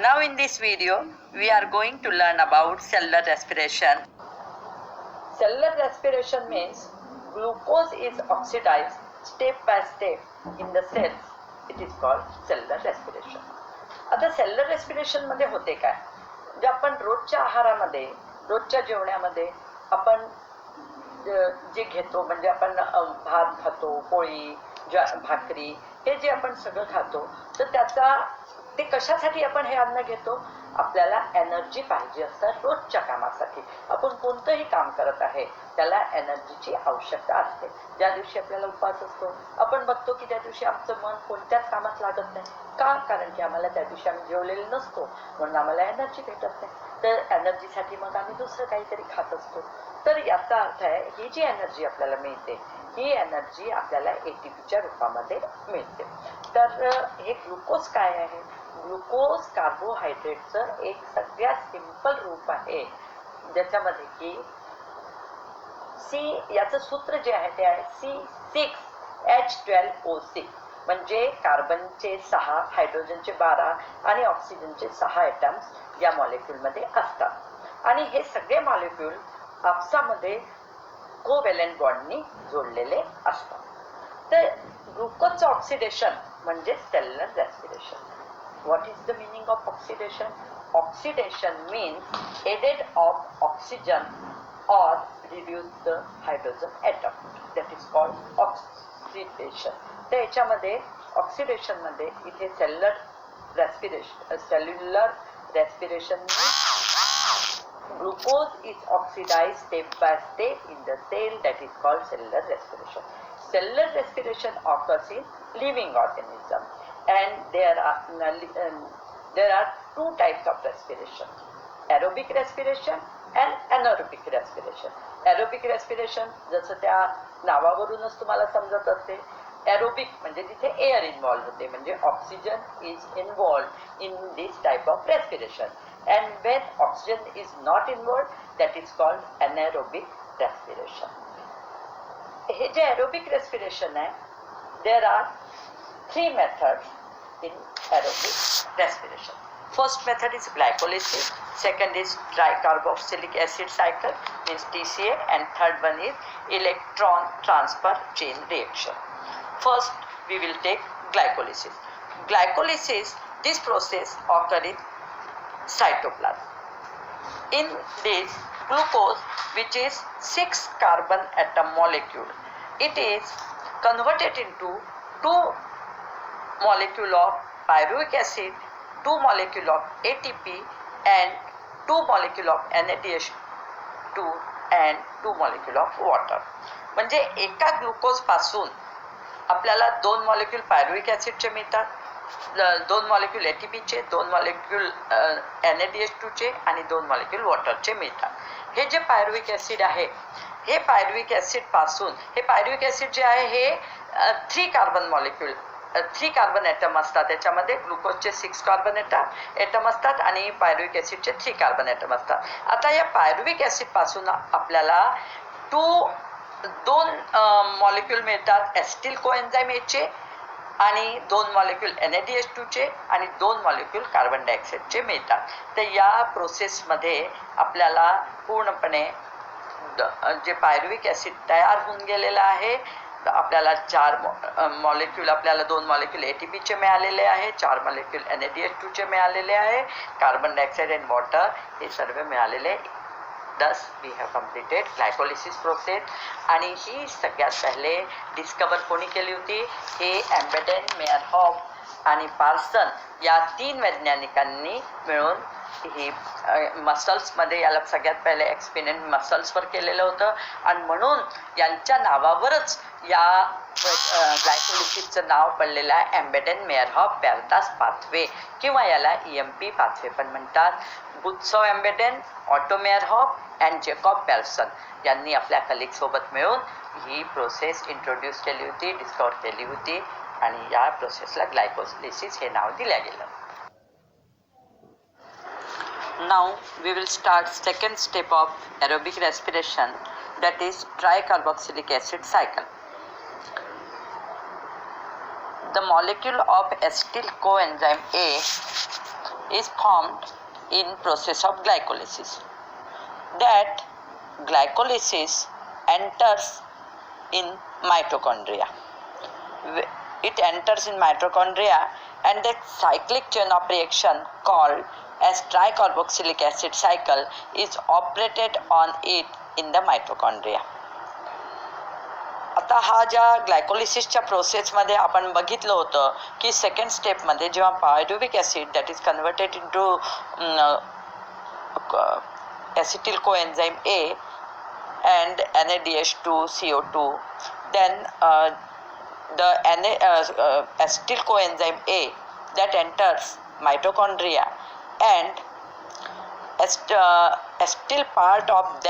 Now in this video, we are going to learn about cellular respiration. Cellular respiration means glucose is oxidized step by step in the cells. It is called cellular respiration. आता cellular respiration मध्ये होते काय? जे आपण रोजच्या आहारामध्ये, रोजच्या जेवणामध्ये आपण जे घेतो म्हणजे आपण भात खातो, पोळी, भाकरी हे जे आपण सगळं खातो तर त्याचा ते कशासाठी आपण हे अन्न घेतो? आपल्याला एनर्जी पाहिजे असतं रोजच्या कामासाठी. आपण कोणतंही काम करत आहे त्याला एनर्जीची आवश्यकता असते. ज्या दिवशी आपल्याला उपवास असतो आपण बघतो की त्या दिवशी आमचं मन कोणत्याच कामात लागत नाही. का? कारण की आम्हाला त्या दिवशी आम्ही जेवलेले नसतो म्हणून आम्हाला एनर्जी भेटत नाही. तर एनर्जीसाठी मग आम्ही दुसरं काहीतरी खात असतो. तर याचा अर्थ आहे ही जी एनर्जी आपल्याला मिळते ही एनर्जी आपल्याला एटीपीच्या रूपामध्ये मिळते. तर हे ग्लुकोज काय आहे? ग्लुकोज कार्बोहायड्रेटचं एक सगळ्यात सिंपल रूप आहे ज्याच्यामध्ये की सी याचं सूत्र जे आहे ते आहे C6H12O6 म्हणजे कार्बनचे 6, हायड्रोजनचे 12 आणि ऑक्सिजनचे 6 ॲटम्स या मॉलिक्यूलमध्ये असतात. आणि हे सगळे मॉलिक्यूल आपसामध्ये कोव्हॅलेंट बॉन्डनी जोडलेले असतात. तर ग्लुकोजचं ऑक्सिडेशन म्हणजे cellular respiration. What is the meaning of oxidation? Oxidation means added of oxygen or reduce the hydrogen atom. That is called oxidation. तर याच्यामध्ये ऑक्सिडेशन मध्ये इथे cellular respiration glucose is oxidized step by step in the cell, that is called cellular respiration. Cellular respiration occurs in living organism and there are two types of respiration: aerobic respiration and anaerobic respiration. Aerobic respiration जसं त्या नावावरूनच तुम्हाला समजत असते. Aerobic म्हणजे तिथे air involve होते म्हणजे oxygen is involve in this type of respiration. And when oxygen is not involved, that is called anaerobic respiration. हे जे aerobic respiration आहे, there are 3 methods in aerobic respiration. First method is glycolysis, second is tricarboxylic acid cycle means TCA, and third one is electron transfer chain reaction. First we will take glycolysis. Glycolysis, this process occurs in cytoplasm. In this glucose, which is 6 carbon atom molecule, it is converted into 2 molecule of pyruvic acid, 2 molecule of ATP and 2 molecule of NADH2 and 2 molecule of water. म्हणजे एका glucose पासून आपल्याला 2 molecule pyruvic ॲसिडचे मिळतात, 2 molecule एटीपीचे, 2 molecule NADH2चे आणि 2 molecule वॉटरचे मिळतात. हे जे pyruvic acid आहे हे पायरुविक ॲसिड पासून हे पायरुविक ॲसिड जे आहे हे 3 कार्बन मॉलिक्यूल 3 कार्बन ॲटम असतात. त्याच्यामध्ये ग्लुकोजचे 6 कार्बन ॲटम असतात आणि पायरुविक ॲसिडचे 3 कार्बन ॲटम असतात. आता या पायरुविक ॲसिड पासून आपल्याला 2 मॉलिक्यूल मिळतात ॲसिटिल कोएन्झाइम चे आणि 2 मॉलिक्यूल NADH2चे आणि 2 मॉलिक्यूल कार्बन डायऑक्साईडचे मिळतात. तर या प्रोसेसमध्ये आपल्याला पूर्णपणे जे पायरुविक ॲसिड तयार होऊन गेलेलं आहे आपल्याला 4 मॉलिक्यूल आपल्याला 2 मॉलिक्यूल ATPचे मिळालेले आहे, 4 मॉलिक्यूल NADH2चे मिळालेले आहे, कार्बन डायऑक्साईड अँड वॉटर हे सर्व मिळालेले. Thus we have completed glycolysis process. आणि ही सगळ्यात पहिले डिस्कवर कोणी केली होती? हे एम्बेडेन, मेयरहॉफ आणि पार्सन या 3 वैज्ञानिकांनी मिळून ही मसल्समध्ये याला सगळ्यात पहिले एक्सपेरिमेंट मसल्सवर केलेलं होतं आणि म्हणून यांच्या नावावरच या ग्लायकोलिसिसचं नाव पडलेलं आहे एम्बेडेन मेयरहॉफ बॅरदास पाथवे किंवा याला EMP पाथवे पण म्हणतात. गुत्सव एम्बेडेन, ऑटो मेयरहॉफ अँड जेकॉब पॅल्सन यांनी आपल्या कलिगसोबत मिळून ही प्रोसेस इंट्रोड्यूस केली होती, डिस्कवर केली होती आणि या प्रोसेसला ग्लायकोलिसिस हे नाव दिलं गेलं. Now we will start second step of aerobic respiration, that is tricarboxylic acid cycle. The molecule of acetyl coenzyme A is formed in process of glycolysis. That glycolysis enters in mitochondria. It enters in mitochondria, and the cyclic chain of reaction called as tricarboxylic acid cycle is operated on it in the mitochondria. आता हा ज्या ग्लायकोलिसिसच्या प्रोसेसमध्ये आपण बघितलं होतं की second स्टेपमध्ये जेव्हा pyruvic acid that is converted into acetyl coenzyme A and NADH2CO2, then the acetyl coenzyme A that enters mitochondria, and acetyl part of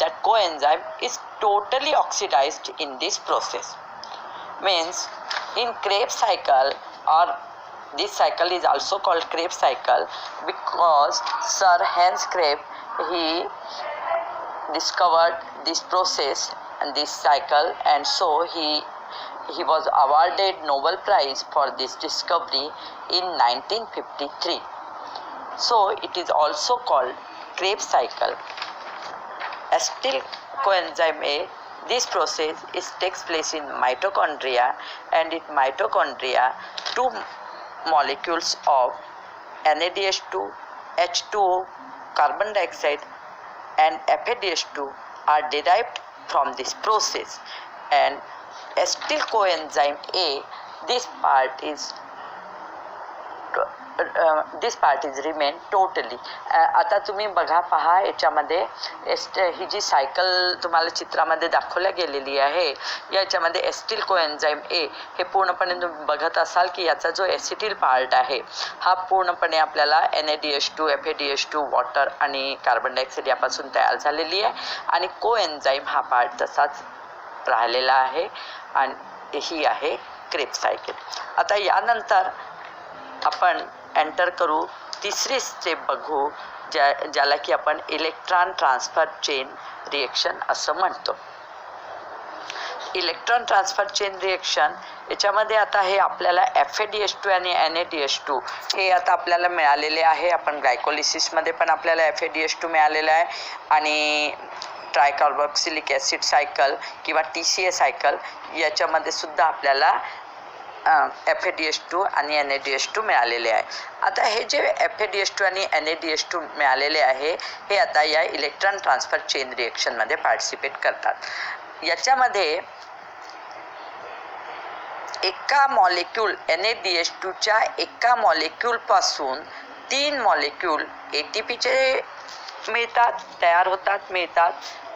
that coenzyme is totally oxidized in this process. Means in Krebs cycle, or this cycle is also called Krebs cycle because Sir Hans Krebs he discovered this process and this cycle, and so he was awarded Nobel Prize for this discovery in 1953. So it is also called Krebs cycle. Acetyl coenzyme A, this process takes place in mitochondria, and in mitochondria two molecules of NADH2, H2O, carbon dioxide and FADH2 are derived from this process, and acetyl coenzyme A, this part is remain totally. आता तुम्ही बघा पहा याच्यामध्ये ही जी cycle तुम्हाला चित्रामध्ये दाखवल्या गेलेली आहे, याच्यामध्ये एसिटिल कोएन्झाइम ए हे पूर्णपणे तुम्ही बघत असाल की याचा जो एसिटिल पार्ट आहे हा पूर्णपणे आपल्याला NADH2, FADH2, वॉटर आणि कार्बन डायऑक्साईड यापासून तयार झालेली आहे, आणि कोएन्झाइम हा पार्ट तसाच राहिलेला आहे, आणि ही आहे क्रेब्स सायकल. आता यानंतर आपण एंटर करू तिसरी स्टेप बघू, ज्याला की आपण इलेक्ट्रॉन ट्रान्सफर चेन रिएक्शन असं म्हणतो. इलेक्ट्रॉन ट्रान्सफर चेन रिएक्शन याच्यामध्ये आता हे आपल्याला FADH2 आणि NADH2 हे आता आपल्याला मिळालेले आहे. आपण ग्लायकोलिसिसमध्ये पण आपल्याला FADH2 मिळालेला आहे, आणि ट्रायकार्बॉक्सिलिक ॲसिड सायकल किंवा TCA सायकल याच्यामध्ये सुद्धा आपल्याला FADH2 आणि NADH2 मिळालेले आहे. आता हे जे FADH2 आणि NADH2 मिळालेले आहे हे आता या इलेक्ट्रॉन ट्रान्सफर चेन रिएक्शनमध्ये पार्टिसिपेट करतात. याच्यामध्ये एका मॉलिक्यूल NADH2च्या एका मॉलिक्यूलपासून 3 मॉलिक्यूल ATPचे मिळतात,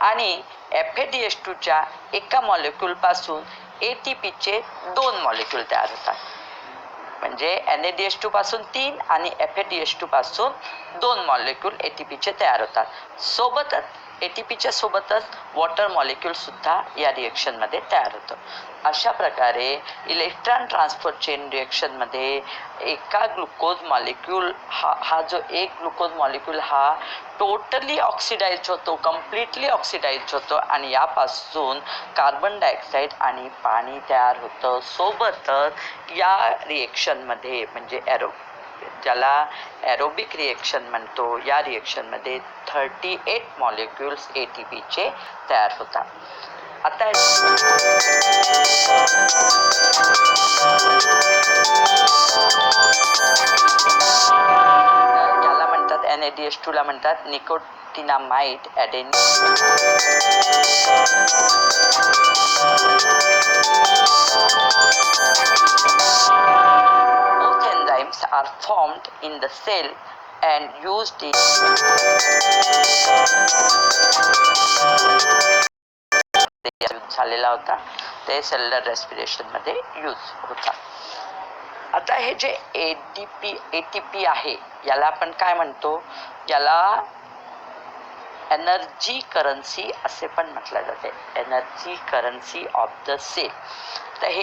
आणि FADH2च्या एका मॉलिक्यूलपासून ATPचे 2 मॉलिक्यूल तयार होतात. म्हणजे NADH2 पासून 3 आणि FADH2 पासून 2 मॉलिक्यूल ATPचे तयार होतात. सोबतच ATPच्या सोबतच वॉटर मॉलिक्यूल सुद्धा या रिएक्शनमध्ये तयार होतं. अशा प्रकारे इलेक्ट्रॉन ट्रान्सफर चेन रिएक्शनमध्ये एका ग्लुकोज मॉलिक्यूल हा जो एक ग्लुकोज मॉलिक्यूल हा टोटली ऑक्सिडाइज होतो, कम्प्लिटली ऑक्सिडाइज होतो, आणि यापासून कार्बन डायऑक्साईड आणि पाणी तयार होतं. सोबतच या रिएक्शनमध्ये म्हणजे ज्याला ॲरोबिक रिएक्शन म्हणतो, या रिएक्शनमध्ये 38 मॉलिक्यूल्स ATPचे तयार होतात. आता याला म्हणतात NADH2 ला म्हणतात nicotinamide Both enzymes are formed in the cell and used in झालेला होता, ते सेल्युलर रेस्पिरेशनमध्ये यूज होता. आता हे जे ATP आहे याला आपण काय म्हणतो, याला एनर्जी करन्सी असे पण म्हटलं जाते, energy currency of the cell. तर हे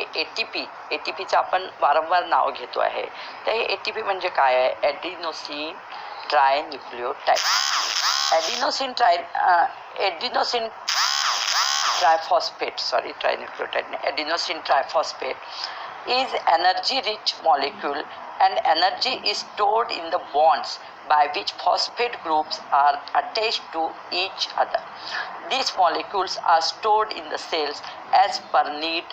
ATPचं आपण वारंवार नाव घेतो आहे. तर हे ATP म्हणजे काय आहे, ॲडिनोसिन ट्रायन्यूक्लियोटाइड. ट्रायफॉस्फेट, सॉरी ट्रायन्यूक्लियोटाइड नाही, ॲडिनोसिन triphosphate is energy rich molecule, and energy is stored in the bonds by which phosphate groups are attached to each other. These molecules are stored in the cells as per need.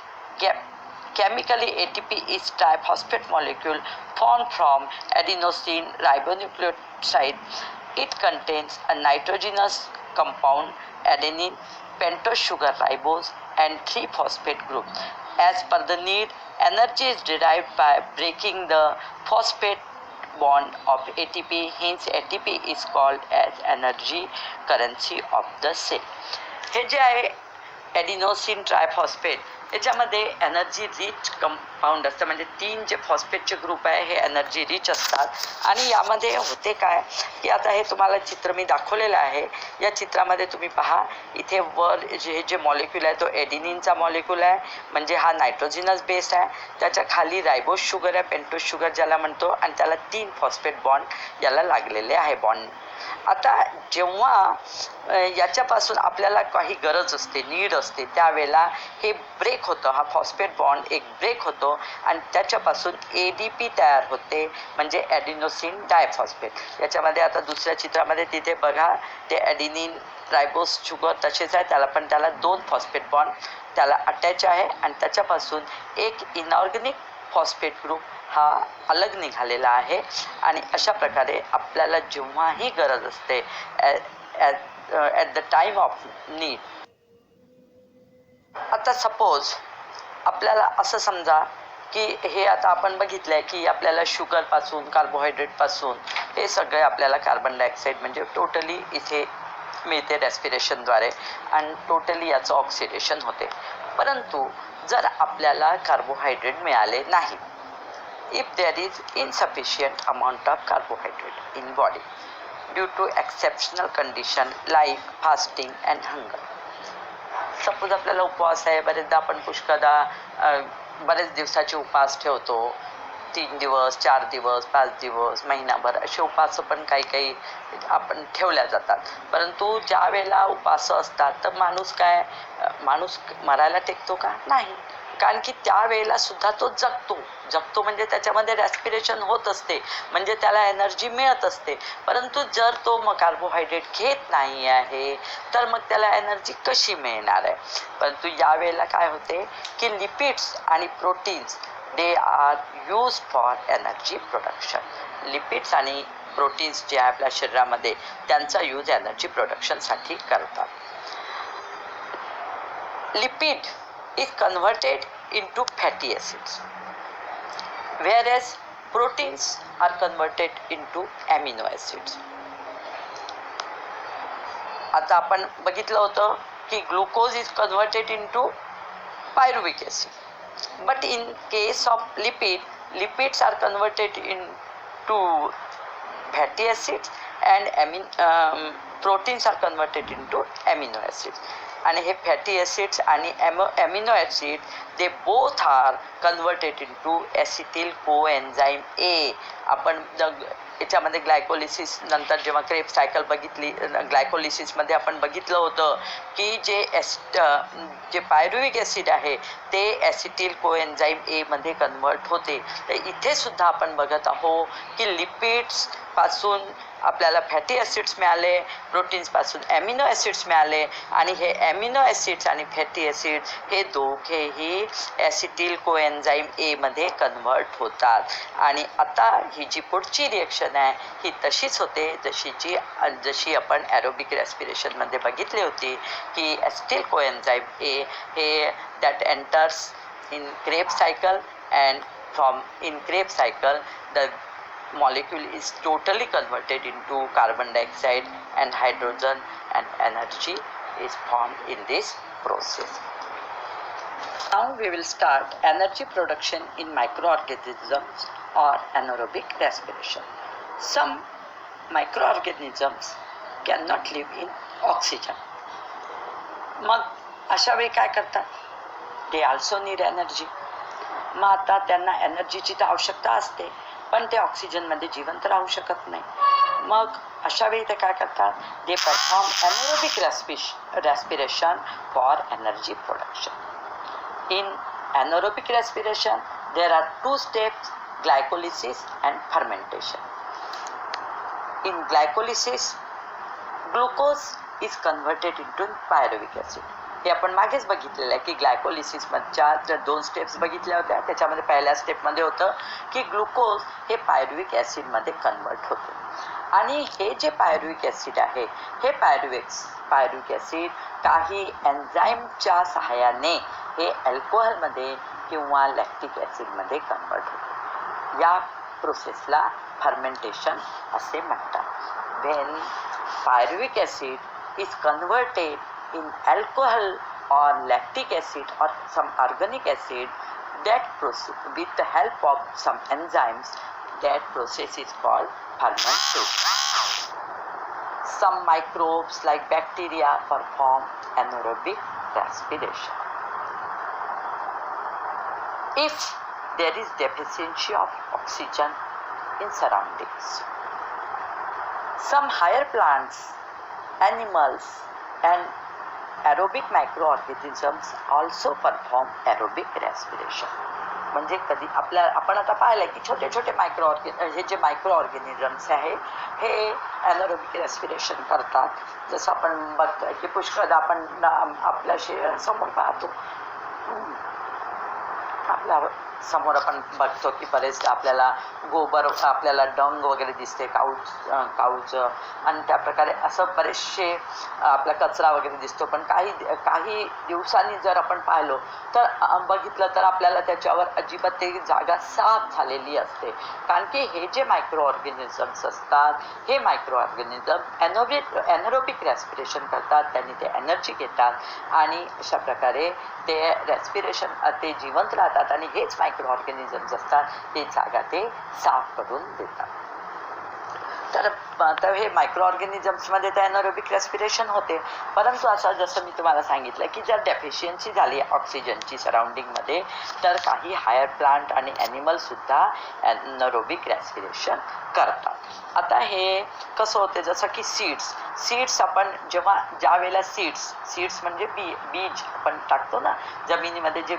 Chemically, ATP is triphosphate molecule formed from adenosine ribonucleotide. It contains a nitrogenous compound adenine, pentose sugar ribose, and 3-phosphate group. As per the need, energy is derived by breaking the phosphate bond of ATP. Hence, ATP is called as energy currency of the cell. हे जे आहे ॲडिनोसिन triphosphate, याच्यामध्ये energy rich compound असतं, म्हणजे 3 जे फॉस्फेटचे group आहे हे energy rich असतात. आणि यामध्ये होते काय की आता हे तुम्हाला चित्र मी दाखवलेलं आहे. या चित्रामध्ये तुम्ही पहा, इथे वर जे मॉलिक्यूल आहे तो ॲडिनिनचा मॉलिक्यूल आहे, म्हणजे हा नायट्रोजिनस बेस आहे. त्याच्या खाली रायबोस शुगर आहे, पेंटोस शुगर ज्याला म्हणतो, आणि त्याला 3 फॉस्फेट बॉन्ड याला लागलेले आहे बॉन्ड. आता जेव्हा याच्यापासून आपल्याला काही गरज असते, नीड असते, त्यावेळेला हे ब्रेक होतं, हा फॉस्फेट बॉन्ड एक ब्रेक होतो आणि त्याच्यापासून ADP तयार होते, म्हणजे ॲडिनोसिन डायफॉस्फेट. याच्यामध्ये आता दुसऱ्या चित्रामध्ये तिथे बघा, ते ॲडिनिन रायबोस शुगर तसेच आहे, त्याला 2 फॉस्फेट बॉन्ड त्याला अटॅच आहे, आणि त्याच्यापासून एक इनऑर्गॅनिक फॉस्फेट ग्रुप हा अलग निघालेला आहे. आणि अशा प्रकारे आपल्याला जेव्हाही गरज असते, at the time of need. आता सपोज आपल्याला असं समजा की हे आता आपण बघितलं आहे की आपल्याला शुगरपासून, कार्बोहायड्रेटपासून हे सगळे आपल्याला कार्बन डायऑक्साईड म्हणजे टोटली इथे मिळते रेस्पिरेशनद्वारे, आणि टोटली याचं ऑक्सिडेशन होते. परंतु जर आपल्याला कार्बोहायड्रेट मिळाले नाही, if there is insufficient amount of carbohydrate in body due to exceptional condition like fasting and hunger. Suppose आपल्याला उपवास आहे, बरेचदा आपण पुष्कळदा बरेच दिवसाचे उपवास ठेवतो, 3 दिवस, 4 दिवस, 5 दिवस, महिनाभर असे उपवास पण काही आपण ठेवल्या जातात. परंतु ज्या वेळेला उपवास असतात तर माणूस मरायला टेकतो का? नाही, कारण की त्यावेळेला सुद्धा तो जगतो म्हणजे त्याच्यामध्ये रेस्पिरेशन होत असते, म्हणजे त्याला एनर्जी मिळत असते. परंतु जर तो मग कार्बोहायड्रेट घेत नाही आहे तर मग त्याला एनर्जी कशी मिळणार आहे? परंतु यावेळेला काय होते की लिपिड्स आणि proteins they are use for energy production. Lipids आणि प्रोटीन्स जे आहे आपल्या शरीरामध्ये त्यांचा यूज एनर्जी प्रोडक्शनसाठी करतात. Lipid is converted into fatty acids, whereas proteins are converted into amino acids. आता आपण बघितलं होतं की glucose is converted into pyruvic acid, but in case of lipids are converted into fatty acids, and proteins are converted into amino acids. आणि हे fatty acids आणि amino acid they both are converted into acetyl coenzyme A. आपण याच्यामध्ये glycolysis नंतर जेव्हा crab cycle बघितली, ग्लायकोलिसिसमध्ये आपण बघितलं होतं की जे पायरुविक ॲसिड आहे ते ॲसिटिल कोएन्झाईम A मध्ये कन्वर्ट होते. तर इथे सुद्धा आपण बघत आहोत की लिपिड्सपासून आपल्याला फॅटी ॲसिड्स मिळाले, प्रोटीन्सपासून ॲमिनो ॲसिड्स मिळाले, आणि हे ॲमिनो ॲसिड्स आणि फॅटी ॲसिड्स हे दोघेही ॲसिटिल कोएन्झाईम A मध्ये कन्वर्ट होतात. आणि आता ही जी पुढची रिएक्शन आहे ही तशीच होते जशी आपण ॲरोबिक रेस्पिरेशनमध्ये बघितली होती की ॲसिटिल कोएन्झाईम A हे that enters in Krebs cycle, and from in Krebs cycle the molecule is totally converted into carbon dioxide and hydrogen, and energy is formed in this process. Now we will start energy production in microorganisms or anaerobic respiration. Some microorganisms cannot live in oxygen. मग अशा वेळी काय करतात? they also need energy. मग आता त्यांना एनर्जीची तर आवश्यकता असते, पण ते ऑक्सिजनमध्ये जिवंत राहू शकत नाही. मग अशा वेळी ते काय करतात? They perform anaerobic respiration for energy production. In anaerobic respiration there are two steps, glycolysis and fermentation. In glycolysis, glucose is converted into pyruvic acid. हे आपण मागेच बघितलेलं आहे की ग्लायकोलिसिसच्या ज्या 2 स्टेप्स बघितल्या होत्या त्याच्यामध्ये पहिल्या स्टेपमध्ये होतं की ग्लुकोज हे पायरुविक ॲसिडमध्ये कन्वर्ट होतं आणि हे जे पायरुविक ॲसिड आहे हे पायरुविक ॲसिड काही एन्झाईमच्या सहाय्याने हे अल्कोहोलमध्ये किंवा लॅक्टिक ॲसिडमध्ये कन्वर्ट होतं. या प्रोसेसला फर्मेंटेशन असे म्हणतात. When pyruvic acid is converted in alcohol or lactic acid or some organic acid, that process with the help of some enzymes, that process is called fermentation. Some microbes like bacteria perform anaerobic respiration. If there is deficiency of oxygen in surroundings, some higher plants, animals and aerobic microorganisms also perform aerobic respiration. म्हणजे कधी आपण आता पाहिलं की छोटे छोटे हे जे मायक्रो ऑर्गॅनिझम्स आहे हे ॲनारोबिक रेस्पिरेशन करतात. जसं आपण बघतोय की पुष्कळदा आपण आपल्या समोर पाहतो, आपल्या समोर आपण बघतो की बरेचदा आपल्याला गोबर, आपल्याला डंग वगैरे दिसते, काऊचं आणि त्या प्रकारे असं बरेचसे आपला कचरा वगैरे दिसतो. पण काही दिवसांनी जर आपण पाहिलो तर बघितलं तर आपल्याला त्याच्यावर अजिबात ते जागा साफ झालेली असते. कारण की हे जे मायक्रो ऑर्गॅनिझम्स असतात हे मायक्रो ऑर्गॅनिझम ॲनारोबिक रेस्पिरेशन करतात, त्यांनी ते एनर्जी घेतात आणि अशा प्रकारे ते रेस्पिरेशन ते जिवंत राहतात आणि हेच मायक्रो ऑर्गॅनिझम्स असतात ते जागा ते साफ करून देतात. तर हे मायक्रो ऑर्गॅनिझम्समध्ये तर ॲनारोबिक रेस्पिरेशन होते. परंतु असं जसं मी तुम्हाला सांगितलं की जर डेफिशियन्सी झाली ऑक्सिजनची सराउंडिंगमध्ये तर काही हायर प्लांट आणि ॲनिमलसुद्धा ॲनारोबिक रेस्पिरेशन करतात. आता हे कसं होते, जसं की सीड्स आपण ज्या वेळेला सीड्स म्हणजे बीज आपण टाकतो ना जमिनीमध्ये, जे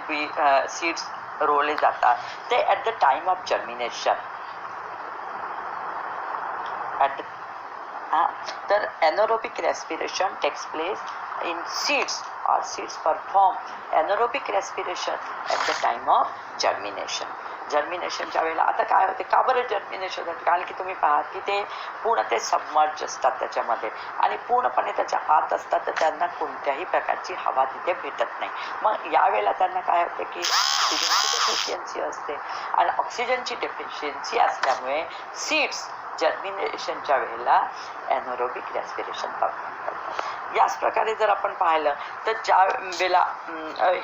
सीड्स रोवले जातात ते at the time of germination तर anaerobic respiration takes place in seeds or seeds perform anaerobic respiration at the time of germination. जर्मिनेशनच्या वेळेला आता काय होते, का बरं जर्मिनेशन होतं? कारण की तुम्ही पाहात की ते पूर्ण ते सबमर्ज असतात त्याच्यामध्ये आणि पूर्णपणे त्याच्या आत असतात, तर त्यांना कोणत्याही प्रकारची हवा तिथे भेटत नाही. मग यावेळेला त्यांना काय होते की ऑक्सिजनची डेफिशियन्सी असते आणि ऑक्सिजनची डेफिशियन्सी असल्यामुळे सीड्स जर्मिनेशनच्या वेळेला ॲनारोबिक रेस्पिरेशन परफॉर्म करतात. याच प्रकारे जर आपण पाहिलं तर ज्या वेळेला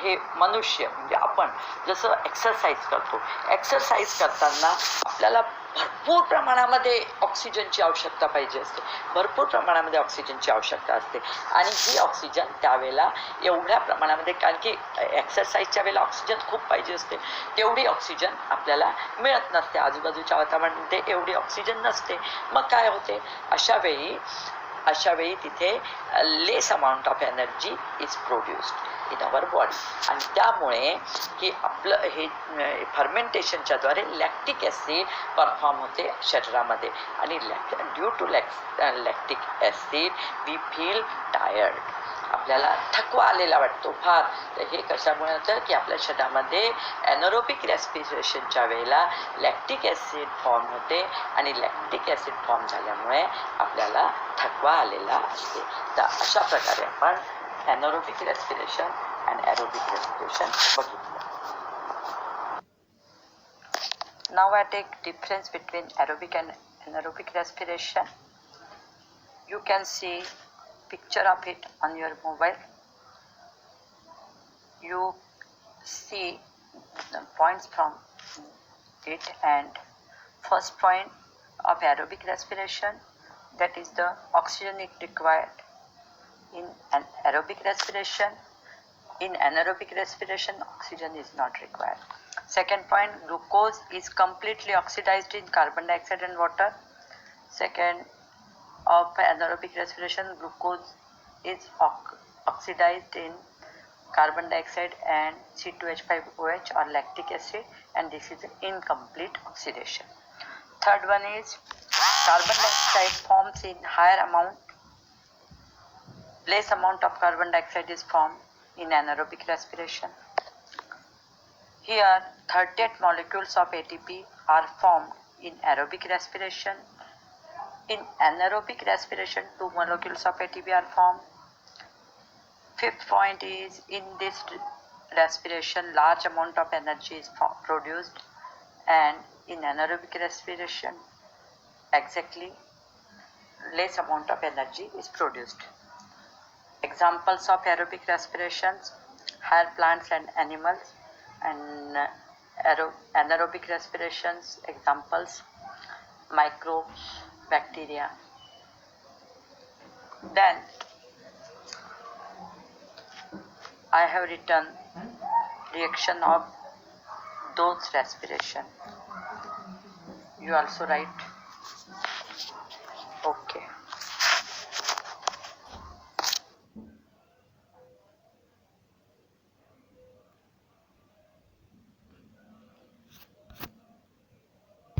हे मनुष्य म्हणजे आपण जसं एक्सरसाइज करतो, एक्सरसाइज करताना आपल्याला भरपूर प्रमाणामध्ये ऑक्सिजनची आवश्यकता पाहिजे असते, भरपूर प्रमाणामध्ये ऑक्सिजनची आवश्यकता असते आणि ही ऑक्सिजन त्यावेळेला एवढ्या प्रमाणामध्ये, कारण की एक्सरसाइजच्या वेळेला ऑक्सिजन खूप पाहिजे असते, तेवढी ऑक्सिजन आपल्याला मिळत नसते, आजूबाजूच्या वातावरणामध्ये एवढी ऑक्सिजन नसते. मग काय होते, अशा वेळी तिथे less amount of energy is produced in our body आणि त्यामुळे की आपलं हे फर्मेंटेशनच्या द्वारे लॅक्टिक ॲसिड परफॉर्म होते शरीरामध्ये आणि due to lactic acid we feel tired, आपल्याला थकवा आलेला वाटतो फार. तर हे कशामुळे होतं की आपल्या शरीरामध्ये ॲनारोबिक रेस्पिरेशनच्या वेळेला लॅक्टिक ॲसिड फॉर्म होते आणि लॅक्टिक ॲसिड फॉर्म झाल्यामुळे आपल्याला थकवा आलेला असते. तर अशा प्रकारे आपण anaerobic respiration and aerobic respiration बघितलं. Now I take difference between aerobic and anaerobic respiration. You can see picture of it on your mobile. You see the points from it, and first point of aerobic respiration, that is the oxygen is required. In an aerobic respiration, in anaerobic respiration, oxygen is not required. Second point, glucose is completely oxidized in carbon dioxide and water. Second, of anaerobic respiration, glucose is oxidized in carbon dioxide and C2H5OH or lactic acid. and this is incomplete oxidation. Third one is carbon dioxide forms in higher amount. Less amount of carbon dioxide is formed in anaerobic respiration. Here 38 molecules of ATP are formed in aerobic respiration. In anaerobic respiration 2 molecules of ATP are formed. Fifth point is in this respiration large amount of energy is produced, and in anaerobic respiration exactly less amount of energy is produced. Examples of aerobic respirations: higher plants and animals, and anaerobic respirations examples: microbes, bacteria. Then I have written reaction of those respiration. You also write. Okay.